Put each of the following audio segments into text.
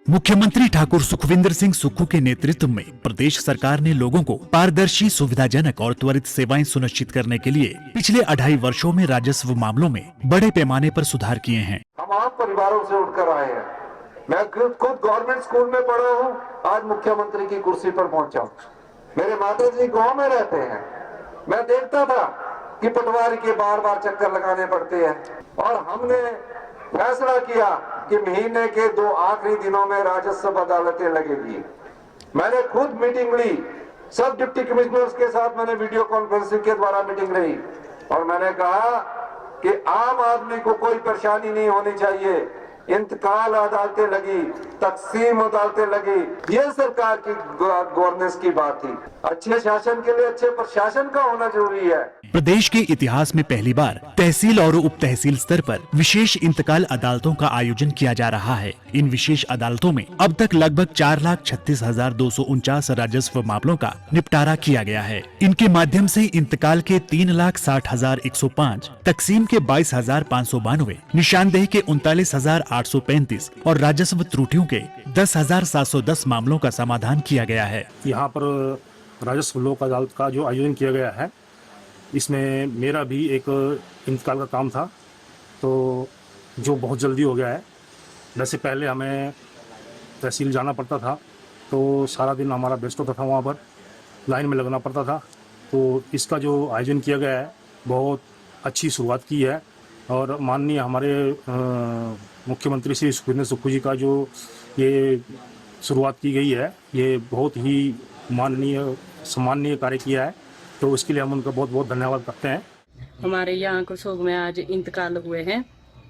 मुख्यमंत्री ठाकुर सुखविंदर सिंह सुक्खू के नेतृत्व में प्रदेश सरकार ने लोगों को पारदर्शी, सुविधाजनक और त्वरित सेवाएं सुनिश्चित करने के लिए पिछले 2.5 वर्षों में राजस्व मामलों में बड़े पैमाने पर सुधार किए हैं। हम आम परिवारों से उठकर आए हैं। मैं खुद गवर्नमेंट स्कूल में पढ़ा हूँ, आज मुख्यमंत्री की कुर्सी पर पहुंचा हूँ। मेरे माता जी गाँव में रहते हैं। मैं देखता था कि पटवारी के बार बार चक्कर लगाने पड़ते हैं और हमने फैसला किया कि महीने के 2 आखिरी दिनों में राजस्व अदालतें लगेगी। मैंने खुद मीटिंग ली, सब डिप्टी कमिश्नर्स के साथ मैंने वीडियो कॉन्फ्रेंसिंग के द्वारा मीटिंग रही और मैंने कहा कि आम आदमी को कोई परेशानी नहीं होनी चाहिए। इंतकाल अदालतें लगी, तकसीम अदालतें लगी, ये सरकार की गवर्नेंस की बात थी। अच्छे शासन के लिए अच्छे प्रशासन का होना जरूरी है। प्रदेश के इतिहास में पहली बार तहसील और उप तहसील स्तर पर विशेष इंतकाल अदालतों का आयोजन किया जा रहा है। इन विशेष अदालतों में अब तक लगभग 4,36,249 राजस्व मामलों का निपटारा किया गया है। इनके माध्यम से इंतकाल के 3,60,105, तकसीम के 22,592, निशानदेही के 39,835 और राजस्व त्रुटियों के 10,710 मामलों का समाधान किया गया है। यहाँ पर राजस्व लोक अदालत का जो आयोजन किया गया है, इसमें मेरा भी एक इंतकाल का काम था, तो जो बहुत जल्दी हो गया है। वैसे पहले हमें तहसील जाना पड़ता था, तो सारा दिन हमारा व्यस्त होता था, वहाँ पर लाइन में लगना पड़ता था। तो इसका जो आयोजन किया गया है, बहुत अच्छी शुरुआत की है और माननीय हमारे मुख्यमंत्री श्री सुखविंदर सुक्खू जी का जो ये शुरुआत की गई है, ये बहुत ही माननीय सम्माननीय कार्य किया है, तो उसके लिए हम उनका बहुत बहुत धन्यवाद करते हैं। हमारे यहाँ करसोग में आज इंतकाल हुए हैं,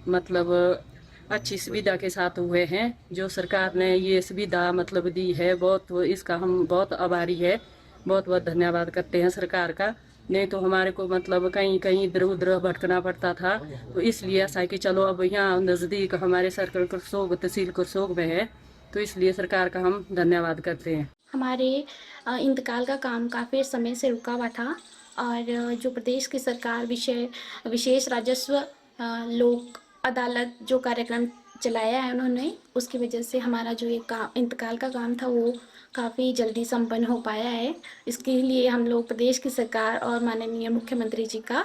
मतलब अच्छी सुविधा के साथ हुए हैं। जो सरकार ने ये सुविधा मतलब दी है, बहुत इसका हम बहुत आभारी है, बहुत बहुत धन्यवाद करते हैं सरकार का। नहीं तो हमारे को मतलब कहीं कहीं इधर उधर भटकना पड़ता था, तो इसलिए ऐसा कि चलो अब यहाँ नज़दीक हमारे सर्कल करसोग तहसील करसोग में है, तो इसलिए सरकार का हम धन्यवाद करते हैं। हमारे इंतकाल का काम काफ़ी समय से रुका हुआ था और जो प्रदेश की सरकार विशेष राजस्व लोक अदालत जो कार्यक्रम चलाया है उन्होंने, उसकी वजह से हमारा जो ये इंतकाल का काम था वो काफ़ी जल्दी संपन्न हो पाया है। इसके लिए हम लोग प्रदेश की सरकार और माननीय मुख्यमंत्री जी का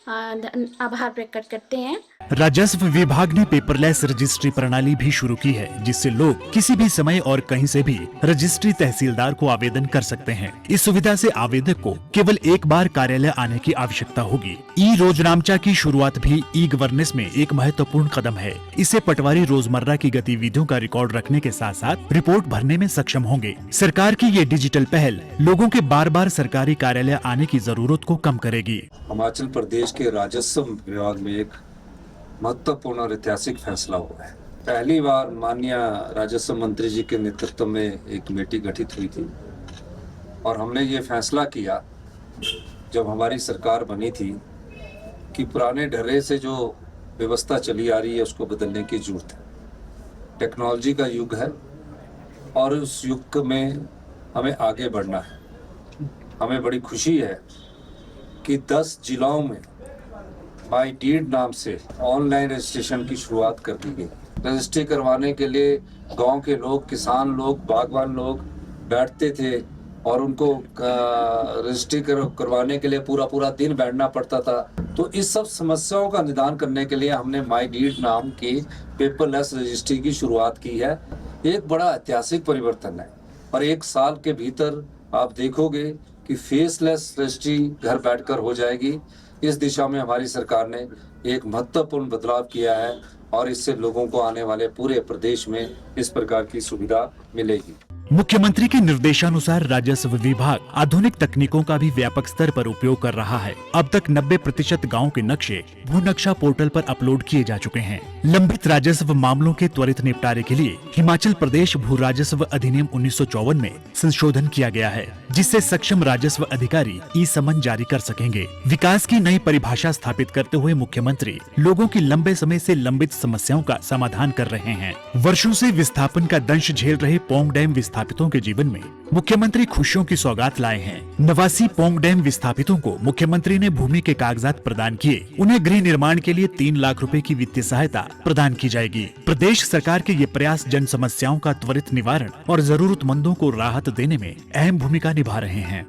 आभार प्रकट करते हैं। राजस्व विभाग ने पेपरलेस रजिस्ट्री प्रणाली भी शुरू की है, जिससे लोग किसी भी समय और कहीं से भी रजिस्ट्री तहसीलदार को आवेदन कर सकते हैं। इस सुविधा से आवेदक को केवल एक बार कार्यालय आने की आवश्यकता होगी। ई रोजनामचा की शुरुआत भी ई गवर्नेंस में एक महत्वपूर्ण कदम है। इससे पटवारी रोजमर्रा की गतिविधियों का रिकॉर्ड रखने के साथ साथ रिपोर्ट भरने में सक्षम होंगे। सरकार की ये डिजिटल पहल लोगों के बार बार सरकारी कार्यालय आने की जरूरत को कम करेगी। हिमाचल प्रदेश के राजस्व विभाग में एक महत्वपूर्ण और ऐतिहासिक फैसला हुआ है। पहली बार माननीय राजस्व मंत्री जी के नेतृत्व में एक कमेटी गठित हुई थी और हमने ये फैसला किया जब हमारी सरकार बनी थी कि पुराने ढर्रे से जो व्यवस्था चली आ रही है उसको बदलने की जरूरत है। टेक्नोलॉजी का युग है और उस युग में हमें आगे बढ़ना है। हमें बड़ी खुशी है कि 10 जिलों में माई डीड नाम से ऑनलाइन रजिस्ट्रेशन की शुरुआत कर दी गई। रजिस्ट्री करवाने के लिए गांव के लोग, किसान लोग, बागवान लोग बैठते थे और उनको रजिस्ट्री करवाने के लिए पूरा दिन बैठना पड़ता था। तो इस सब समस्याओं का निदान करने के लिए हमने माई डीड नाम की पेपरलेस रजिस्ट्री की शुरुआत की है। एक बड़ा ऐतिहासिक परिवर्तन है और 1 साल के भीतर आप देखोगे कि फेसलेस रजिस्ट्री घर बैठकर हो जाएगी। इस दिशा में हमारी सरकार ने एक महत्वपूर्ण बदलाव किया है और इससे लोगों को आने वाले पूरे प्रदेश में इस प्रकार की सुविधा मिलेगी। मुख्यमंत्री के निर्देशानुसार राजस्व विभाग आधुनिक तकनीकों का भी व्यापक स्तर पर उपयोग कर रहा है। अब तक 90% गाँव के नक्शे भू नक्शा पोर्टल पर अपलोड किए जा चुके हैं। लंबित राजस्व मामलों के त्वरित निपटारे के लिए हिमाचल प्रदेश भू राजस्व अधिनियम 1954 में संशोधन किया गया है, जिससे सक्षम राजस्व अधिकारी ई समन जारी कर सकेंगे। विकास की नई परिभाषा स्थापित करते हुए मुख्यमंत्री लोगों की लंबे समय से लंबित समस्याओं का समाधान कर रहे हैं। वर्षों से विस्थापन का दंश झेल रहे पोंग डैम विस्थापन विस्थापितों के जीवन में मुख्यमंत्री खुशियों की सौगात लाए हैं। नवासी पोंग डैम विस्थापितों को मुख्यमंत्री ने भूमि के कागजात प्रदान किए। उन्हें गृह निर्माण के लिए 3 लाख रुपए की वित्तीय सहायता प्रदान की जाएगी। प्रदेश सरकार के ये प्रयास जन समस्याओं का त्वरित निवारण और जरूरतमंदों को राहत देने में अहम भूमिका निभा रहे हैं।